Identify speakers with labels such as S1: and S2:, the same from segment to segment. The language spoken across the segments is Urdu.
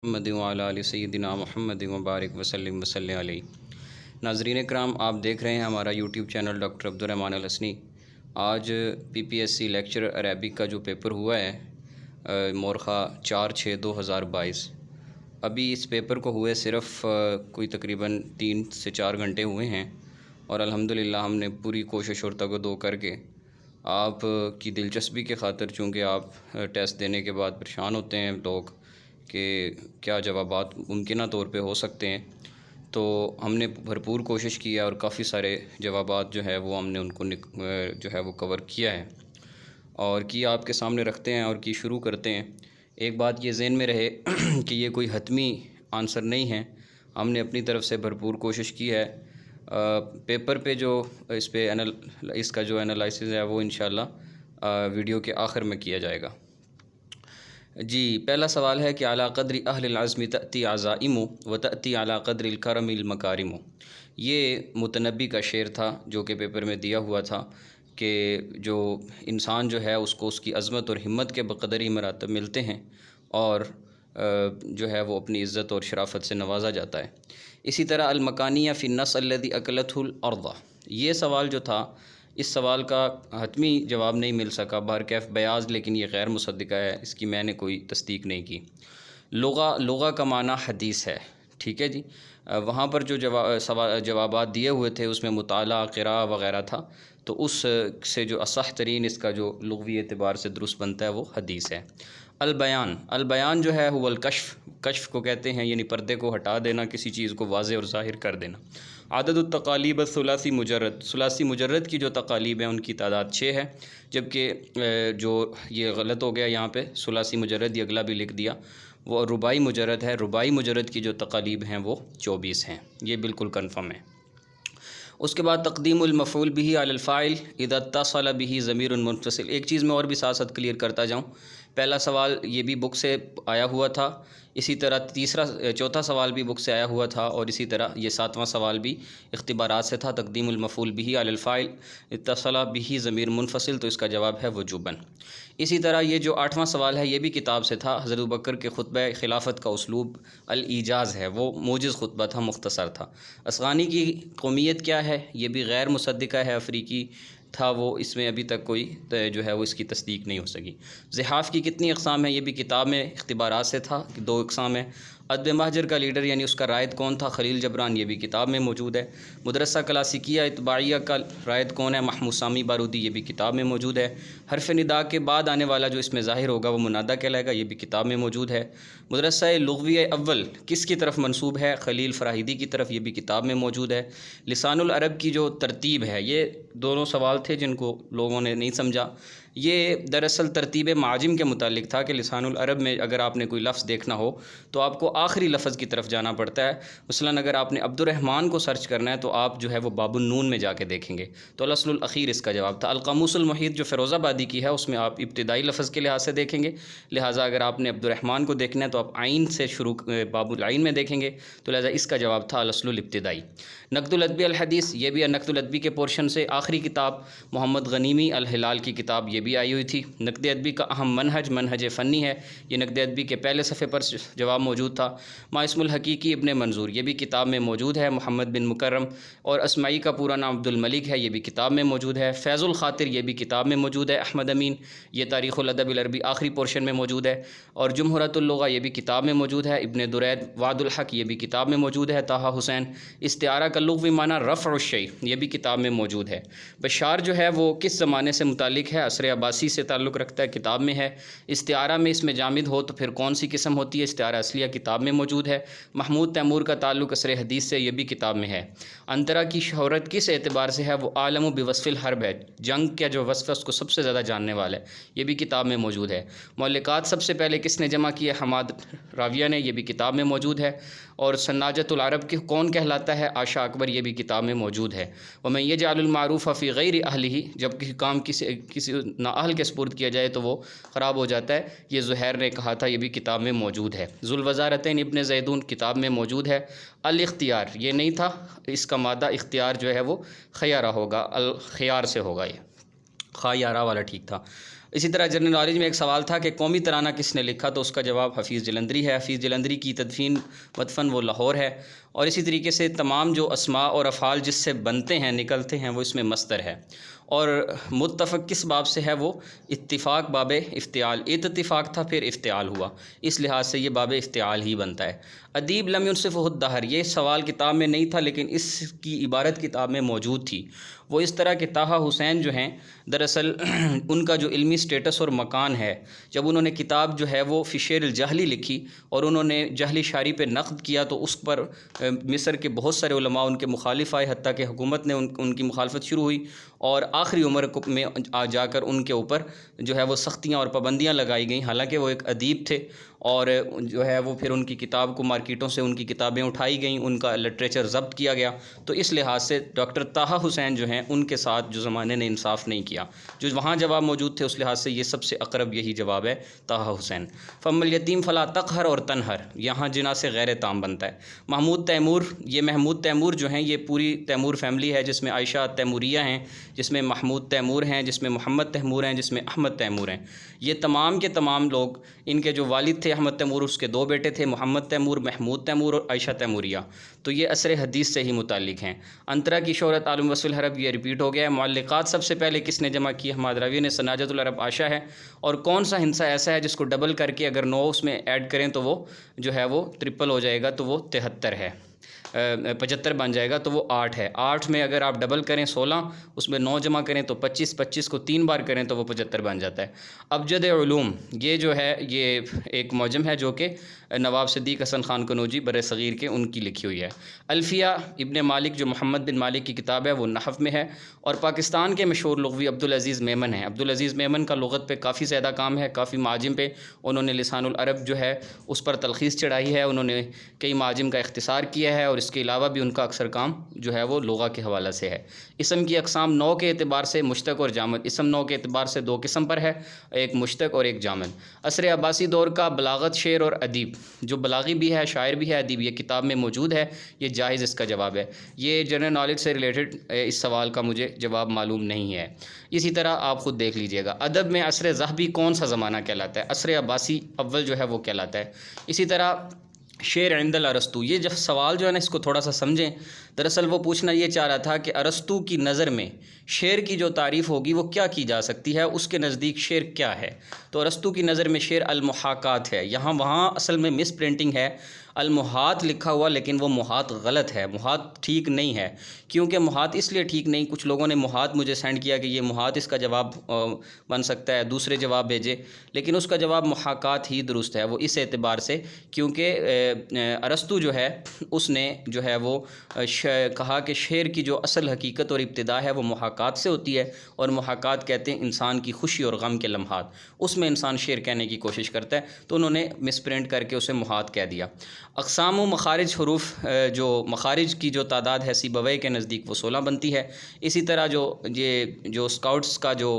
S1: محمد وعلی آل سیدنا محمد مبارک وسلم علیہ۔ ناظرین کرام، آپ دیکھ رہے ہیں ہمارا YouTube channel doctor Abdul Rahman Alhasani. آج P P S C lecture Arabic کا جو پیپر ہوا ہے مورخہ 4/6/2022، ابھی اس پیپر کو ہوئے صرف کوئی تقریباً 3 سے 4 گھنٹے ہوئے ہیں، اور الحمدللہ ہم نے پوری کوشش اور تگ و دو کر کے آپ کی دلچسپی کے خاطر، چونکہ آپ ٹیسٹ دینے کے بعد پریشان ہوتے ہیں لوگ کہ کیا جوابات ممکنہ طور پہ ہو سکتے ہیں، تو ہم نے بھرپور کوشش کی ہے اور کافی سارے جوابات جو ہے وہ ہم نے ان کو جو ہے وہ کور کیا ہے اور کی آپ کے سامنے رکھتے ہیں اور کی شروع کرتے ہیں۔ ایک بات یہ ذہن میں رہے کہ یہ کوئی حتمی آنسر نہیں ہے، ہم نے اپنی طرف سے بھرپور کوشش کی ہے۔ پیپر پہ جو اس کا جو انالائسز ہے وہ انشاءاللہ ویڈیو کے آخر میں کیا جائے گا۔ جی، پہلا سوال ہے کہ اعلیٰ قدر اہل العزم تأتی عزائم و تأتی اعلیٰ قدر الکرم المکارم۔ یہ متنبی کا شعر تھا جو کہ پیپر میں دیا ہوا تھا کہ جو انسان جو ہے اس کو اس کی عظمت اور ہمت کے بقدر ہی مراتب ملتے ہیں اور جو ہے وہ اپنی عزت اور شرافت سے نوازا جاتا ہے۔ اسی طرح المکانیہ فی النص الذی اکلتہ الارض، یہ سوال جو تھا اس سوال کا حتمی جواب نہیں مل سکا، بہرکیف بیاض، لیکن یہ غیر مصدقہ ہے، اس کی میں نے کوئی تصدیق نہیں کی۔ لغہ کا معنی حدیث ہے، ٹھیک ہے جی۔ وہاں پر جو جوابات دیے ہوئے تھے اس میں مطالعہ، قراءہ وغیرہ تھا، تو اس سے جو اصح ترین اس کا جو لغوی اعتبار سے درست بنتا ہے وہ حدیث ہے۔ البیان جو ہے هو الکشف، کشف کو کہتے ہیں، یعنی پردے کو ہٹا دینا، کسی چیز کو واضح اور ظاہر کر دینا۔ عدد التقالیب الثلاثی مجرد، ثلاثی مجرد کی جو تقالیب ہیں ان کی تعداد 6 ہے، جبکہ جو یہ غلط ہو گیا یہاں پہ ثلاثی مجرد، یہ اگلا بھی لکھ دیا، وہ رباعی مجرد ہے۔ رباعی مجرد کی جو تقالیب ہیں وہ 24 ہیں، یہ بالکل کنفرم ہے۔ اس کے بعد تقدیم المفعول به علی الفاعل اذا اتصل به ضمیر منفصل۔ ایک چیز میں اور بھی ساتھ ساتھ کلیئر کرتا جاؤں، پہلا سوال یہ بھی بک سے آیا ہوا تھا، اسی طرح چوتھا سوال بھی بک سے آیا ہوا تھا، اور اسی طرح یہ 7واں سوال بھی اختبارات سے تھا۔ تقدیم المفعول به علی الفاعل اتصل به ضمیر منفصل، تو اس کا جواب ہے وجوباً۔ اسی طرح یہ جو 8واں سوال ہے یہ بھی کتاب سے تھا، حضرت ابوبکر کے خطبہ خلافت کا اسلوب الایجاز ہے، وہ موجز خطبہ تھا، مختصر تھا۔ اصغانی کی قومیت کیا ہے، یہ بھی غیر مصدقہ ہے، افریقی تھا وہ، اس میں ابھی تک کوئی جو ہے وہ اس کی تصدیق نہیں ہو سکی۔ زحاف کی کتنی اقسام ہیں، یہ بھی کتاب میں اختبارات سے تھا، 2 اقسام ہیں۔ ادب مہجر کا لیڈر یعنی اس کا رائد کون تھا، خلیل جبران، یہ بھی کتاب میں موجود ہے۔ مدرسہ کلاسیکیہ اتباعیہ کا رائد کون ہے، محمود سامی بارودی، یہ بھی کتاب میں موجود ہے۔ حرف ندا کے بعد آنے والا جو اس میں ظاہر ہوگا وہ منادہ کہلائے گا، یہ بھی کتاب میں موجود ہے۔ مدرسہ لغوی اول کس کی طرف منسوب ہے، خلیل فراہیدی کی طرف، یہ بھی کتاب میں موجود ہے۔ لسان العرب کی جو ترتیب ہے، یہ دونوں سوال تھے جن کو لوگوں نے نہیں سمجھا۔ یہ دراصل ترتیب معاجم کے متعلق تھا کہ لسان العرب میں اگر آپ نے کوئی لفظ دیکھنا ہو تو آپ کو آخری لفظ کی طرف جانا پڑتا ہے۔ مثلاً اگر آپ نے عبد الرحمن کو سرچ کرنا ہے تو آپ جو ہے وہ باب النون میں جا کے دیکھیں گے، تو الاصل الاخیر اس کا جواب تھا۔ القاموس المحیط جو فیروز آبادی کی ہے اس میں آپ ابتدائی لفظ کے لحاظ سے دیکھیں گے، لہٰذا اگر آپ نے عبد الرحمن کو دیکھنا ہے تو آپ عین سے شروع باب العین میں دیکھیں گے، تو لہٰذا اس کا جواب تھا الاصل الابتدائی۔ نقد الادبی الحدیث، یہ بھی نقد الادبی کے پورشن سے آخری کتاب محمد غنیمی الہلال کی کتاب یہ بھی آئی ہوئی تھی۔ نقد ادبی کا اہم منہج فنی ہے، یہ نقد ادبی کے پہلے صفحے پر جواب موجود تھا۔ ما اسم الحقیقی ابن منظور، یہ بھی کتاب میں موجود ہے، محمد بن مکرم، اور اسماعی کا پورا نام عبد الملک ہے، یہ بھی کتاب میں موجود ہے۔ فیض الخاطر، یہ بھی کتاب میں موجود ہے۔ احمد امین، یہ تاریخ الادب العربی آخری پورشن میں موجود ہے، اور جمہورۃ اللغہ یہ بھی کتاب میں موجود ہے۔ ابن درید وعد الحق، یہ بھی کتاب میں موجود ہے۔ طٰہٰ حسین، استعارہ کا لغوی معنی رفع الشیء، یہ بھی کتاب میں موجود ہے۔ بشار جو ہے وہ کس زمانے سے متعلق ہے، عصر عباسی سے تعلق رکھتا ہے، کتاب میں ہے۔ استعارہ میں اس میں جامد ہو تو پھر کون سی قسم ہوتی ہے، استعارہ اصلیہ، کتاب میں موجود ہے۔ محمود تیمور کا تعلق عصر حدیث سے، یہ بھی کتاب میں ہے۔ انترا کی شہرت کس اعتبار سے ہے، وہ عالم بوصف الحرب ہے، جنگ کا جو وصف ہے اس کو سب سے زیادہ جاننے والا ہے، یہ بھی کتاب میں موجود ہے۔ معلقات سب سے پہلے کس نے جمع کیا، حماد راویہ نے، یہ بھی کتاب میں موجود ہے۔ اور سناجت العرب کی کون کہلاتا ہے، عائشہ اکبر، یہ بھی کتاب میں موجود ہے۔ ومن یجعل المعروف فی غیر اہلہ، جب کسی کام کسی نااہل کے سپرد کیا جائے تو وہ خراب ہو جاتا ہے، یہ زہیر نے کہا تھا، یہ بھی کتاب میں موجود ہے۔ ذوالوزارتین ابن زیدون کتاب میں موجود ہے۔ الاختیار، یہ نہیں تھا، اس کا مادہ اختیار جو ہے وہ خیارہ ہوگا، الخیار سے ہوگا، یہ خیارہ والا ٹھیک تھا۔ اسی طرح جنرل نالج میں ایک سوال تھا کہ قومی ترانہ کس نے لکھا، تو اس کا جواب حفیظ جلندری ہے۔ حفیظ جلندری کی تدفین مدفن وہ لاہور ہے۔ اور اسی طریقے سے تمام جو اسماء اور افعال جس سے بنتے ہیں نکلتے ہیں وہ اس میں مصدر ہے۔ اور متفق کس باب سے ہے، وہ اتفاق باب افتعال، اتفاق تھا پھر افتعال ہوا، اس لحاظ سے یہ باب افتعال ہی بنتا ہے۔ ادیب لم ينصفہ الدہر، یہ سوال کتاب میں نہیں تھا لیکن اس کی عبارت کتاب میں موجود تھی۔ وہ اس طرح کہ طٰہٰ حسین جو ہیں دراصل ان کا جو علمی سٹیٹس اور مکان ہے، جب انہوں نے کتاب جو ہے وہ فی شعر الجاہلی لکھی اور انہوں نے جاہلی شاعری پہ نقد کیا، تو اس پر مصر کے بہت سارے علماء ان کے مخالف آئے، حتیٰ کہ حکومت نے ان کی مخالفت شروع ہوئی، اور آخری عمر میں جا کر ان کے اوپر جو ہے وہ سختیاں اور پابندیاں لگائی گئیں، حالانکہ وہ ایک ادیب تھے۔ اور جو ہے وہ پھر ان کی کتاب کو مارکیٹوں سے ان کی کتابیں اٹھائی گئیں، ان کا لٹریچر ضبط کیا گیا۔ تو اس لحاظ سے ڈاکٹر طٰہٰ حسین جو ہیں ان کے ساتھ جو زمانے نے انصاف نہیں کیا، جو وہاں جواب موجود تھے اس لحاظ سے یہ سب سے اقرب یہی جواب ہے طٰہٰ حسین۔ فَأَمَّا الْيَتِيمُ فَلَا تَقْهَرْ اور تنہر، یہاں جنا سے غیر تام بنتا ہے۔ محمود تیمور، یہ محمود تیمور جو ہیں یہ پوری تیمور فیملی ہے، جس میں عائشہ تیموریہ ہیں، جس میں محمود تیمور ہیں، جس میں محمد تیمور ہیں، جس میں احمد تیمور ہیں۔ یہ تمام کے تمام لوگ، ان کے جو والد تھے احمد تیمور، اس کے دو بیٹے تھے محمد تیمور، محمود تیمور اور عائشہ تیموریہ، تو یہ عصر حدیث سے ہی متعلق ہیں۔ انترا کی شہرت عالم وصف العرب، یہ ریپیٹ ہو گیا ہے۔ معلقات سب سے پہلے کس نے جمع کی؟ حماد راوی نے۔ سناجت العرب عائشہ ہے۔ اور کون سا ہندسہ ایسا ہے جس کو ڈبل کر کے اگر 9 اس میں ایڈ کریں تو وہ جو ہے وہ ٹرپل ہو جائے گا، تو وہ 73 ہے، 75 بن جائے گا، تو وہ 8 ہے۔ 8 میں اگر آپ ڈبل کریں 16، اس میں 9 جمع کریں تو 25، 25 کو 3 بار کریں تو وہ 75 بن جاتا ہے۔ ابجد علوم، یہ جو ہے یہ ایک معجم ہے جو کہ نواب صدیق حسن خان کنوجی بر صغیر کے ان کی لکھی ہوئی ہے۔ الفیہ ابن مالک جو محمد بن مالک کی کتاب ہے وہ نحو میں ہے۔ اور پاکستان کے مشہور لغوی عبدالعزیز میمن ہیں۔ عبدالعزیز میمن کا لغت پہ کافی زیادہ کام ہے، کافی معاجم پہ انہوں نے لسان العرب جو ہے اس پر تلخیص چڑھائی ہے، انہوں نے کئی معاجم کا اختصار کیا ہے، اور اس کے علاوہ بھی ان کا اکثر کام جو ہے وہ لغہ کے حوالہ سے ہے۔ اسم کی اقسام 9 کے اعتبار سے مشتق اور جامد، اسم 9 کے اعتبار سے 2 قسم پر ہے، ایک مشتق اور ایک جامد۔ عصر عباسی دور کا بلاغت، شعر اور ادیب، جو بلاغی بھی ہے، شاعر بھی ہے، ادیب، یہ کتاب میں موجود ہے، یہ جائز اس کا جواب ہے۔ یہ جنرل نالج سے ریلیٹڈ اس سوال کا مجھے جواب معلوم نہیں ہے، اسی طرح آپ خود دیکھ لیجئے گا۔ ادب میں عصر ذہبی کون سا زمانہ کہلاتا ہے؟ عصر عباسی اول جو ہے وہ کہلاتا ہے۔ اسی طرح شعر عند الارسطو، یہ جو سوال جو ہے نا اس کو تھوڑا سا سمجھیں، دراصل وہ پوچھنا یہ چاہ رہا تھا کہ ارسطو کی نظر میں شعر کی جو تعریف ہوگی وہ کیا کی جا سکتی ہے، اس کے نزدیک شعر کیا ہے؟ تو ارسطو کی نظر میں شعر المحاکات ہے۔ وہاں اصل میں مس پرنٹنگ ہے، المحات لکھا ہوا، لیکن وہ محات غلط ہے، محات ٹھیک نہیں ہے۔ کیونکہ محات اس لیے ٹھیک نہیں، کچھ لوگوں نے محات مجھے سینڈ کیا کہ یہ محات اس کا جواب بن سکتا ہے، دوسرے جواب بھیجے، لیکن اس کا جواب محاکات ہی درست ہے۔ وہ اس اعتبار سے کیونکہ ارسطو جو ہے اس نے جو ہے وہ کہا کہ شعر کی جو اصل حقیقت اور ابتدا ہے وہ محاکات سے ہوتی ہے، اور محاکات کہتے ہیں انسان کی خوشی اور غم کے لمحات، اس میں انسان شعر کہنے کی کوشش کرتا ہے، تو انہوں نے مس پرنٹ کر کے اسے محات کہہ دیا۔ اقسام و مخارج حروف، جو مخارج کی جو تعداد ہے سیبویہ کے نزدیک وہ 16 بنتی ہے۔ اسی طرح جو اسکاؤٹس کا جو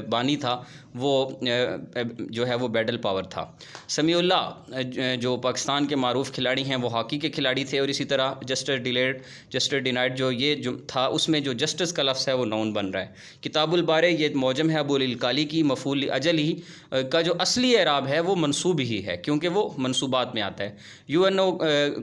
S1: بانی تھا وہ جو ہے وہ بیڈل پاور تھا۔ سمیع اللہ جو پاکستان کے معروف کھلاڑی ہیں وہ ہاکی کے کھلاڑی تھے، اور اسی طرح جسٹس ڈیلیڈ، جسٹس ڈینائڈ جو تھا اس میں جو جسٹس کا لفظ ہے وہ نون بن رہا ہے۔ کتاب البارے، یہ معجم ہے ابو الکالی کی، مفعول اجل ہی کا جو اصلی اعراب ہے وہ منصوب ہی ہے، کیونکہ وہ منصوبات میں آتا ہے۔ UNO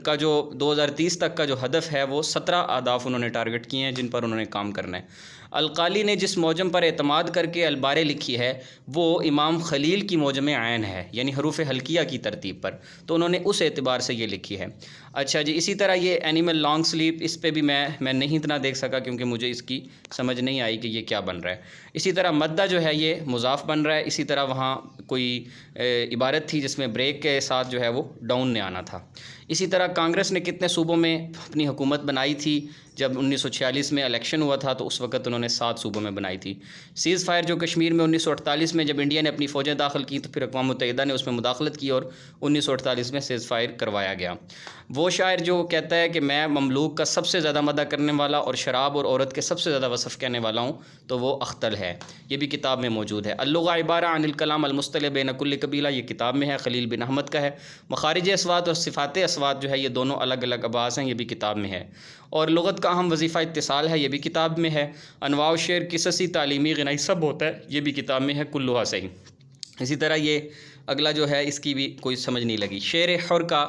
S1: کا جو 2030 تک کا جو ہدف ہے وہ 17 اہداف انہوں نے ٹارگٹ کیے ہیں جن پر انہوں نے کام کرنا ہے۔ القالی نے جس معجم پر اعتماد کر کے البارے لکھی ہے وہ امام خلیل کی معجم عین ہے، یعنی حروف حلقیہ کی ترتیب پر، تو انہوں نے اس اعتبار سے یہ لکھی ہے۔ اچھا جی، اسی طرح یہ اینیمل لانگ سلیپ، اس پہ بھی میں نہیں اتنا دیکھ سکا کیونکہ مجھے اس کی سمجھ نہیں آئی کہ یہ کیا بن رہا ہے۔ اسی طرح مدہ جو ہے یہ مضاف بن رہا ہے۔ اسی طرح وہاں کوئی عبارت تھی جس میں بریک کے ساتھ جو ہے وہ ڈاؤن نے آنا تھا۔ اسی طرح کانگریس نے کتنے صوبوں میں اپنی حکومت بنائی تھی؟ جب 1946 میں الیکشن ہوا تھا تو اس وقت انہوں نے 7 صوبوں میں بنائی تھی۔ سیز فائر جو کشمیر میں 1948 میں جب انڈیا نے اپنی فوجیں داخل کی تو پھر اقوام متحدہ نے اس میں مداخلت کی اور 1948 میں سیز فائر کروایا گیا۔ وہ شاعر جو کہتا ہے کہ میں مملوک کا سب سے زیادہ مدح کرنے والا اور شراب اور عورت کے سب سے زیادہ وصف کہنے والا ہوں، تو وہ اختل ہے، یہ بھی کتاب میں موجود ہے۔ اللغہ عبارہ عن الکلام المصطلح بین کل قبیلہ، یہ کتاب میں ہے، خلیل بن احمد کا ہے۔ مخارج اصوات اور صفات اصوات جو ہے یہ دونوں الگ الگ ابحاث ہیں، یہ بھی کتاب میں ہے۔ اور لغت کا اہم وظیفہ اتصال ہے، یہ بھی کتاب میں ہے۔ انواع و شعر، قصصی، تعلیمی، غنائی سب ہوتا ہے، یہ بھی کتاب میں ہے، کلھا صحیح۔ اسی طرح یہ اگلا جو ہے اس کی بھی کوئی سمجھ نہیں لگی۔ شعر حر کا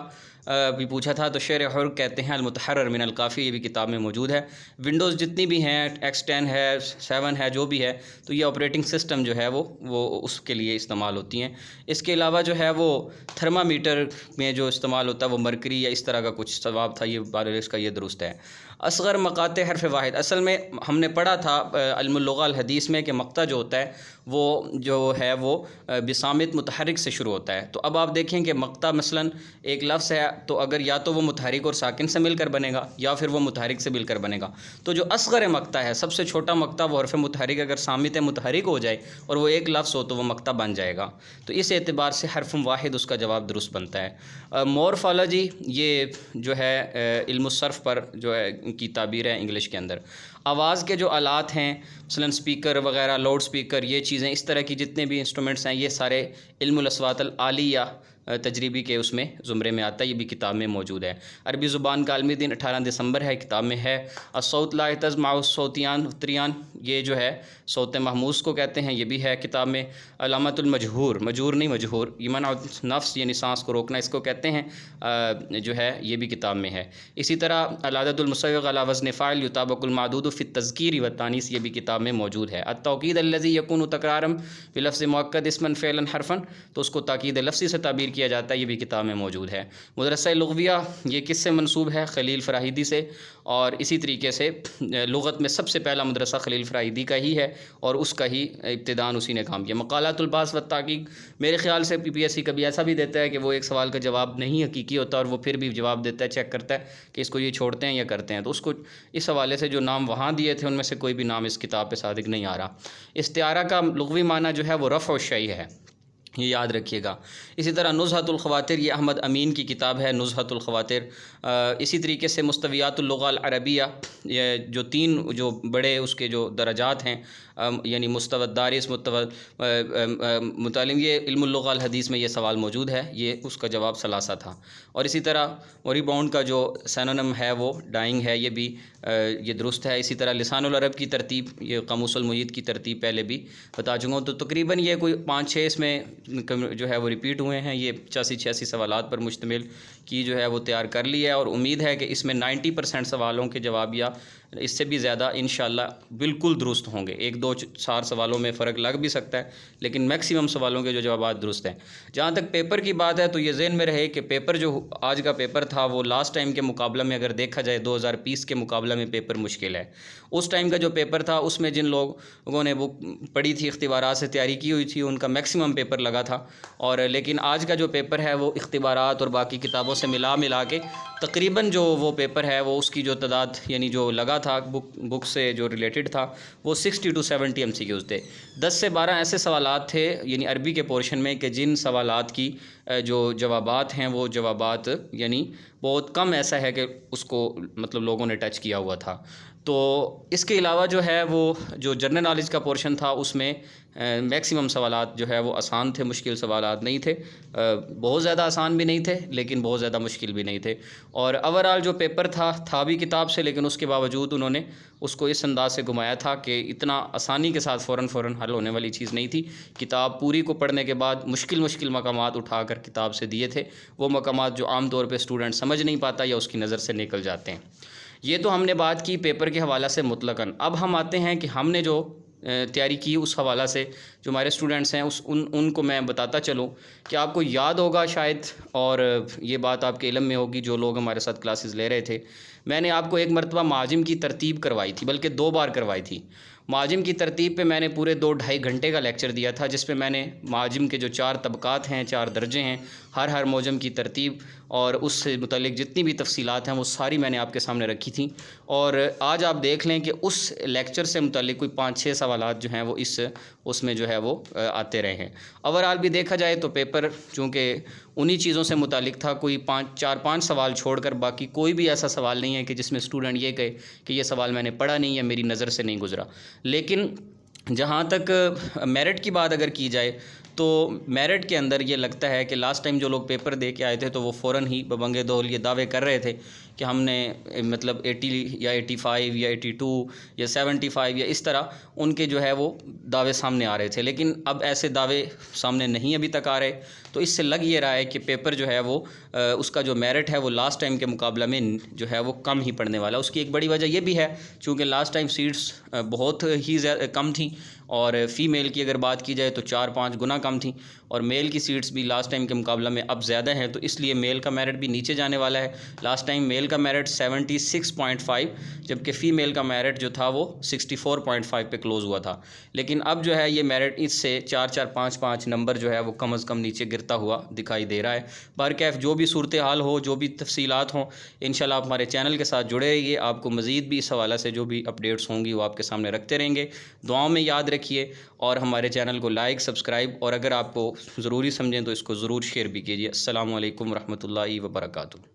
S1: بھی پوچھا تھا، تو شعر حر کہتے ہیں المتحرر من القافیہ، یہ بھی کتاب میں موجود ہے۔ ونڈوز جتنی بھی ہیں، X10 ہے، 7 ہے، جو بھی ہے، تو یہ آپریٹنگ سسٹم جو ہے وہ اس کے لیے استعمال ہوتی ہیں۔ اس کے علاوہ جو ہے وہ تھرمامیٹر میں جو استعمال ہوتا ہے وہ مرکری یا اس طرح کا کچھ ثواب تھا، یہ اس کا یہ درست ہے۔ اصغر مقاطع حرف واحد، اصل میں ہم نے پڑھا تھا علم اللغہ الحدیث میں کہ مقطع جو ہوتا ہے وہ جو ہے وہ بصامت متحرک سے شروع ہوتا ہے۔ تو اب آپ دیکھیں کہ مقطع مثلاً ایک لفظ ہے، تو اگر یا تو وہ متحرک اور ساکن سے مل کر بنے گا یا پھر وہ متحرک سے مل کر بنے گا۔ تو جو اصغر مقطع ہے، سب سے چھوٹا مقطع، وہ حرف متحرک اگر صامت متحرک ہو جائے اور وہ ایک لفظ ہو تو وہ مقطع بن جائے گا۔ تو اس اعتبار سے حرف واحد اس کا جواب درست بنتا ہے۔ مورفالوجی، یہ جو ہے علم الصرف پر جو ہے کی تعبیر ہے انگلش کے اندر۔ آواز کے جو آلات ہیں، مثلاً سپیکر وغیرہ، لاؤڈ سپیکر، یہ چیزیں، اس طرح کی جتنے بھی انسٹرومنٹس ہیں، یہ سارے علم الاصوات العالیہ تجریبی کے اس میں زمرے میں آتا ہے، یہ بھی کتاب میں موجود ہے۔ عربی زبان کا عالمی دن 18 دسمبر ہے، کتاب میں ہے۔ الصوت لا یہتز مع الصوتیان تریان، یہ جو ہے صوت محموس کو کہتے ہیں، یہ بھی ہے کتاب میں۔ علامت المجہور، مجہور نہیں مجہور، یہ منع نفس یعنی سانس کو روکنا، اس کو کہتے ہیں، جو ہے یہ بھی کتاب میں ہے۔ اسی طرح العدد المصوغ علی وزن فاعل یطابق المعدود فی التذکیر والتانیث، یہ بھی کتاب میں موجود ہے۔ التوکید الذی یکون تکرارا بلفظ مؤکد اسما فعلا حرفا، تو اس کو تاکید لفظی سے تعبیر کیا جاتا ہے، یہ بھی کتاب میں موجود ہے۔ مدرسہ لغویہ، یہ کس سے منسوب ہے؟ خلیل فراہیدی سے، اور اسی طریقے سے لغت میں سب سے پہلا مدرسہ خلیل فراہیدی کا ہی ہے اور اس کا ہی ابتداءً اسی نے کام کیا۔ مقالات البحث والتحقیق، میرے خیال سے PPSC کبھی ایسا بھی دیتا ہے کہ وہ ایک سوال کا جواب نہیں حقیقی ہوتا اور وہ پھر بھی جواب دیتا ہے، چیک کرتا ہے کہ اس کو یہ چھوڑتے ہیں یا کرتے ہیں، تو اس کو اس حوالے سے جو نام وہاں دیے تھے ان میں سے کوئی بھی نام اس کتاب پہ صادق نہیں آ رہا۔ استعارہ کا لغوی معنی جو ہے وہ رفع الشیء ہے، یہ یاد رکھیے گا۔ اسی طرح نزہۃ الخواطر، یہ احمد امین کی کتاب ہے، نزہۃ الخواطر۔ اسی طریقے سے مستویات اللغہ العربیہ، یہ جو 3 جو بڑے اس کے جو درجات ہیں، یعنی مستوی الدارس، مستوی متعلم، یہ علم اللغہ الحدیث میں یہ سوال موجود ہے، یہ اس کا جواب ثلاثہ تھا۔ اور اسی طرح موریباؤنڈ کا جو سینونم ہے وہ ڈائنگ ہے، یہ بھی یہ درست ہے۔ اسی طرح لسان العرب کی ترتیب، یہ قاموس المحیط کی ترتیب پہلے بھی بتا چکا ہوں، تو تقریباً یہ کوئی 5-6 اس میں جو ہے وہ ریپیٹ ہوئے ہیں، یہ 85-86 سوالات پر مشتمل کی جو ہے وہ تیار کر لی ہے، اور امید ہے کہ اس میں 90% سوالوں کے جواب یا اس سے بھی زیادہ انشاءاللہ بالکل درست ہوں گے۔ 1-2-4 سوالوں میں فرق لگ بھی سکتا ہے، لیکن میکسیمم سوالوں کے جو جوابات درست ہیں۔ جہاں تک پیپر کی بات ہے تو یہ ذہن میں رہے کہ پیپر جو آج کا پیپر تھا وہ لاسٹ ٹائم کے مقابلہ میں اگر دیکھا جائے 2020 کے مقابلہ میں پیپر مشکل ہے۔ اس ٹائم کا جو پیپر تھا اس میں جن لوگوں نے وہ پڑھی تھی، اختبارات سے تیاری کی ہوئی تھی، ان کا میکسیمم پیپر لگا تھا، اور لیکن آج کا جو پیپر ہے وہ اختبارات اور باقی کتابوں سے ملا کے تقریباً جو وہ پیپر ہے وہ اس کی جو تعداد یعنی جو لگا تھا بک سے جو ریلیٹڈ تھا وہ 60 to 70 MCQs تھے۔ 10 سے 12 ایسے سوالات تھے یعنی عربی کے پورشن میں کہ جن سوالات کی جو جوابات ہیں وہ جوابات یعنی بہت کم ایسا ہے کہ اس کو مطلب لوگوں نے ٹچ کیا ہوا تھا۔ تو اس کے علاوہ جو ہے وہ جو جنرل نالج کا پورشن تھا اس میں میکسیمم سوالات جو ہے وہ آسان تھے، مشکل سوالات نہیں تھے، بہت زیادہ آسان بھی نہیں تھے لیکن بہت زیادہ مشکل بھی نہیں تھے۔ اور اوورآل جو پیپر تھا بھی کتاب سے، لیکن اس کے باوجود انہوں نے اس کو اس انداز سے گھمایا تھا کہ اتنا آسانی کے ساتھ فوراً حل ہونے والی چیز نہیں تھی۔ کتاب پوری کو پڑھنے کے بعد مشکل مقامات اٹھا کر کتاب سے دیے تھے، وہ مقامات جو عام طور پہ اسٹوڈنٹ سمجھ نہیں پاتا یا اس کی نظر سے نکل جاتے ہیں۔ یہ تو ہم نے بات کی پیپر کے حوالہ سے مطلقاً۔ اب ہم آتے ہیں کہ ہم نے جو تیاری کی اس حوالہ سے جو ہمارے اسٹوڈنٹس ہیں ان کو میں بتاتا چلوں کہ آپ کو یاد ہوگا شاید، اور یہ بات آپ کے علم میں ہوگی جو لوگ ہمارے ساتھ کلاسز لے رہے تھے، میں نے آپ کو ایک مرتبہ معاجم کی ترتیب کروائی تھی، بلکہ 2 بار کروائی تھی۔ معاجم کی ترتیب پہ میں نے پورے 2-2.5 گھنٹے کا لیکچر دیا تھا، جس پہ میں نے معاجم کے جو 4 طبقات ہیں، 4 درجے ہیں، ہر معجم کی ترتیب اور اس سے متعلق جتنی بھی تفصیلات ہیں وہ ساری میں نے آپ کے سامنے رکھی تھیں۔ اور آج آپ دیکھ لیں کہ اس لیکچر سے متعلق کوئی 5-6 سوالات جو ہیں وہ اس میں جو ہے وہ آتے رہے ہیں۔ اوورآل بھی دیکھا جائے تو پیپر چونکہ انہی چیزوں سے متعلق تھا، کوئی 4-5 سوال چھوڑ کر باقی کوئی بھی ایسا سوال نہیں ہے کہ جس میں اسٹوڈنٹ یہ کہے کہ یہ سوال میں نے پڑھا نہیں یا میری نظر سے نہیں گزرا۔ لیکن جہاں تک میرٹ کی بات اگر کی جائے تو میرٹ کے اندر یہ لگتا ہے کہ لاسٹ ٹائم جو لوگ پیپر دے کے آئے تھے تو وہ فوراً ہی ببنگ دول یہ دعوے کر رہے تھے کہ ہم نے مطلب 80 یا 85 یا 82 یا 75 یا اس طرح ان کے جو ہے وہ دعوے سامنے آ رہے تھے، لیکن اب ایسے دعوے سامنے نہیں ابھی تک آ رہے. تو اس سے لگ یہ رہا ہے کہ پیپر جو ہے وہ اس کا جو میرٹ ہے وہ لاسٹ ٹائم کے مقابلہ میں جو ہے وہ کم ہی پڑنے والا. اس کی ایک بڑی وجہ یہ بھی ہے چونکہ لاسٹ ٹائم سیٹس بہت ہی کم تھیں، اور فیمیل کی اگر بات کی جائے تو 4-5 گنا کم تھیں، اور میل کی سیٹس بھی لاسٹ ٹائم کے مقابلہ میں اب زیادہ ہیں، تو اس لیے میل کا میرٹ بھی نیچے جانے والا ہے. لاسٹ ٹائم میل کا میرٹ 76.5 جبکہ فیمیل کا میرٹ جو تھا وہ 64.5 پہ کلوز ہوا تھا. لیکن اب جو ہے یہ میرٹ اس سے 4-4-5-5 نمبر جو ہے وہ کم از کم نیچے گرتا ہوا دکھائی دے رہا ہے. بہرکیف جو بھی صورتحال ہو، جو بھی تفصیلات ہوں، انشاءاللہ آپ ہمارے چینل کے ساتھ جڑے رہیے. آپ کو مزید بھی اس حوالے سے جو بھی اپڈیٹس ہوں گی وہ آپ کے سامنے رکھتے رہیں گے. دعاؤں میں یاد رکھیے اور ہمارے چینل کو لائک، سبسکرائب، اور اگر آپ کو ضروری سمجھیں تو اس کو ضرور شیئر بھی کیجیے. السلام علیکم ورحمۃ اللہ وبرکاتہ.